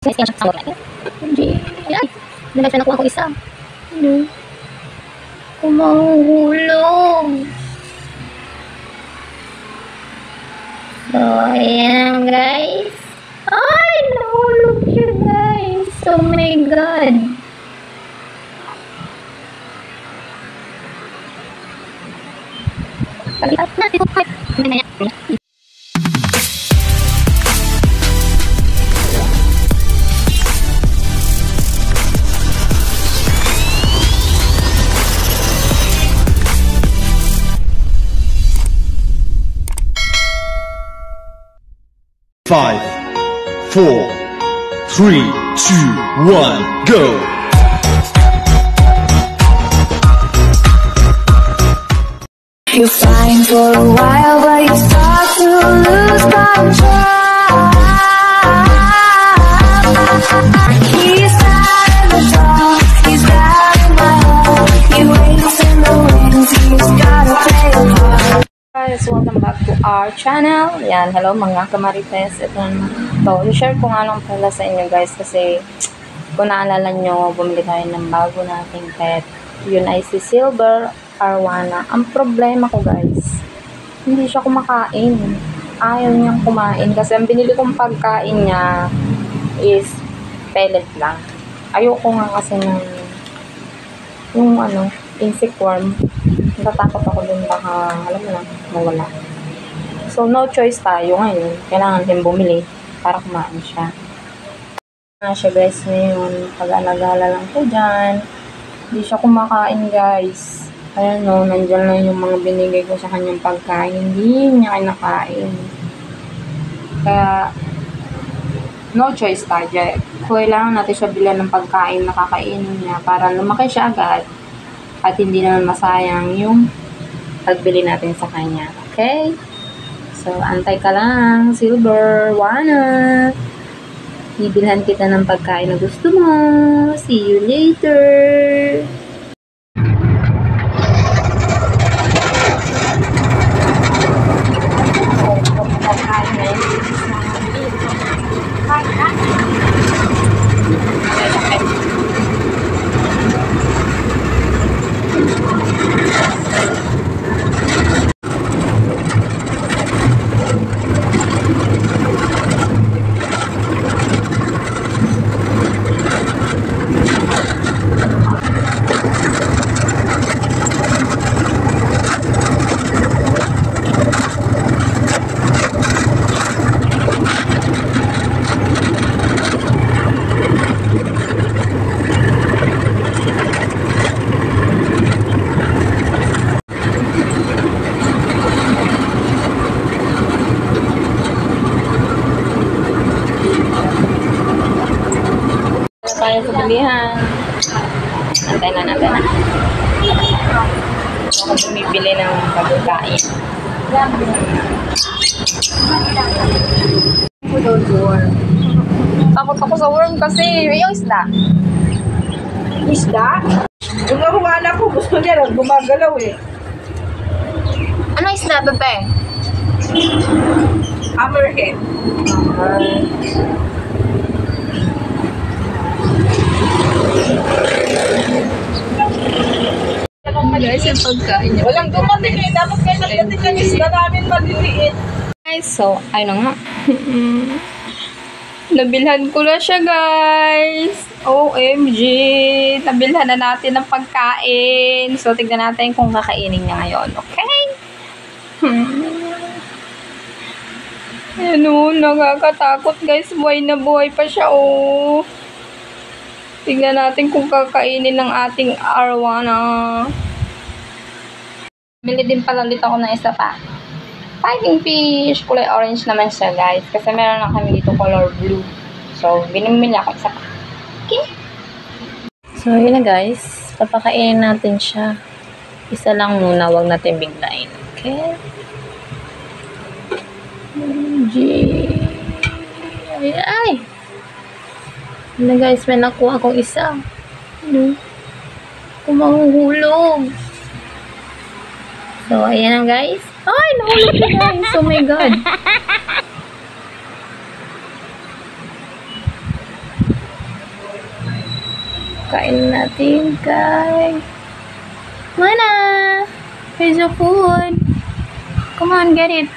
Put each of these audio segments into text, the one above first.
Hindi. Ay, nilagay siya nakuha ko isa. Ano? Kumahulong. So, ayan guys. Ay, nahulog siya guys. Oh my God. Palipat natin po. 5, 4, 3, 2, 1, go! You're fine for a while, but you start to lose control. He's out in the dark, he's out in my heart. He waits in the wings, he's gotta play a part. Guys, welcome back to our channel. Yan, hello mga kamarites. Ito naman. I-share ko nga lang pala sa inyo guys kasi kung naalala nyo, bumili tayo ng bago nating pet. Yun ay si Silver Arowana. Ang problema ko guys, hindi siya kumakain. Ayaw niyang kumain kasi ang binili kong pagkain niya is pellet lang. Ayoko nga kasi ng yung insect worm. Natatakot ako dun baka, alam mo lang, mawala. So, no choice tayo ngayon. Kailangan din bumili para kumain siya. Siya guys ngayon, pag-alagala lang ko dyan. Hindi siya kumakain guys. Ayan o, nandyan lang yung mga binigay ko sa kanyang pagkain. Hindi niya kinakain. Kaya, no choice tayo. Kailangan natin siya bilan ng pagkain na kakainin niya para lumaki siya agad. At hindi naman masayang yung pagbili natin sa kanya. Okay? So, antay ka lang, Silver Arowana. Bibilhan kita ng pagkain na gusto mo. See you later! Pagkain na yun. Tayo sa bilihan. Antay na natin. Ako bumibili ng pagkain. Takot ako sa worm kasi yung isda. Isda? Yung nahuwala ko, gusto niya gumagalaw eh. Ano isda, bebe? Hammerhead. Guys, yung pagkain niya. Walang dumating eh. Dapat kayo nagdating ng isda namin maliliit. Guys, so, ayun na nga. Nabilhan ko na siya, guys. OMG. Nabilhan na natin ng pagkain. So, tignan natin kung kakainin niya ngayon. Okay? Ano, nakakatakot, guys. Buhay na buhay pa siya, oh. Tignan natin kung kakainin ng ating Arowana. Bili din pala ulit ako ng isa pa. Fighting fish. Kulay orange naman siya guys. Kasi meron lang kami dito color blue. So, binimili ako isa pa. Okay? So, yun na guys. Papakainin natin siya. Isa lang muna. Huwag natin biglain. Okay? Ay, ay! Yun na guys. May nakuha akong isa. Kumahulong. So, ayan na guys. Ay, nahulog siya guys. Oh my God. Kain natin, guys. Mana? Here's the food. Come on, get it.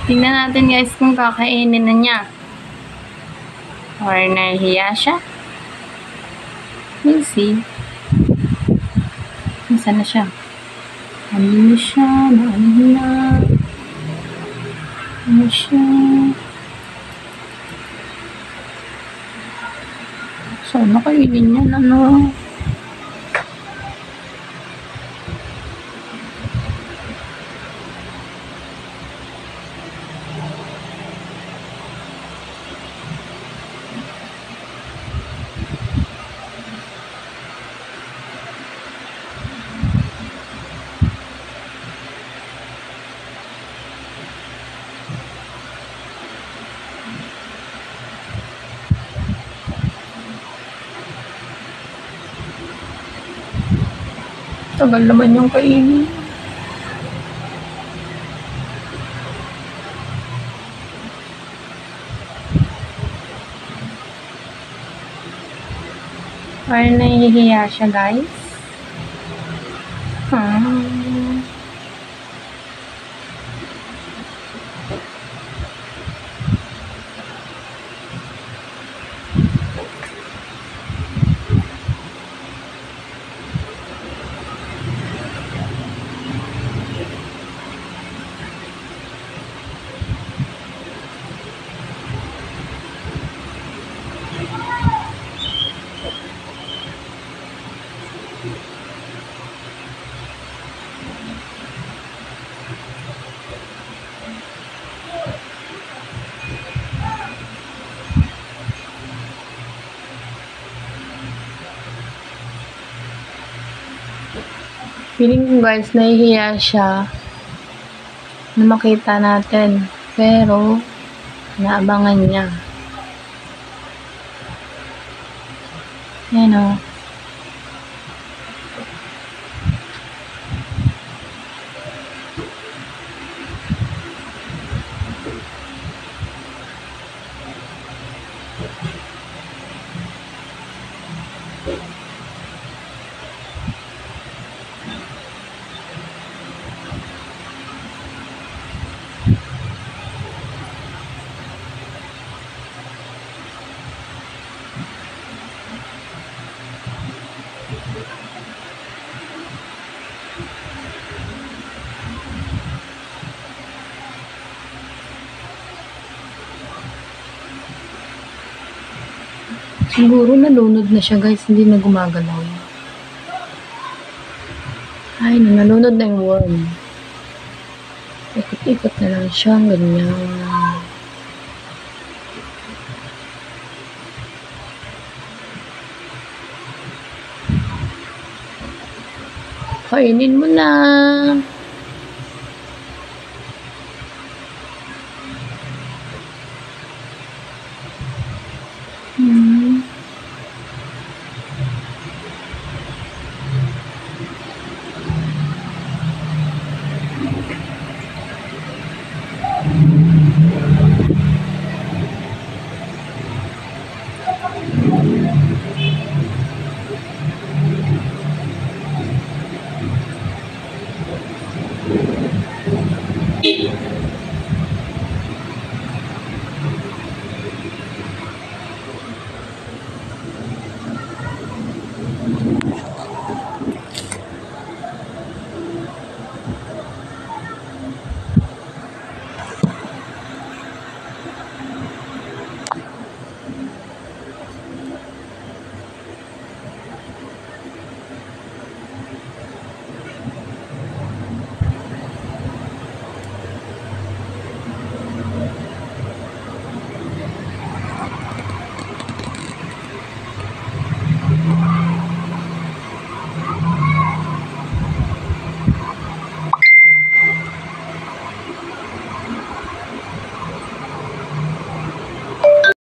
Tingnan natin, guys, kung kakainin na niya. Or nahihiya siya. We'll see. Nasaan na siya? Ano siya? Ano na? Ano siya? Saan nakainin niya? Ano? Tagal naman yung kainin. Parang nahihiya siya, guys. Feeling ko, guys, nahihiya siya na makita natin. Pero, naabangan niya. Yan o. Siguro nalunod na siya, guys. Hindi na gumagalaw. Ay, nalunod na yung worm. Ikot-ikot na lang siya. Ganyan. Kainin mo na.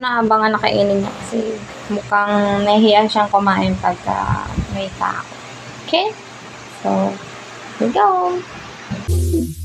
Naabangan na kainin niya kasi mukhang nahihiya siyang kumain pagka may tao. Okay? So, here we go.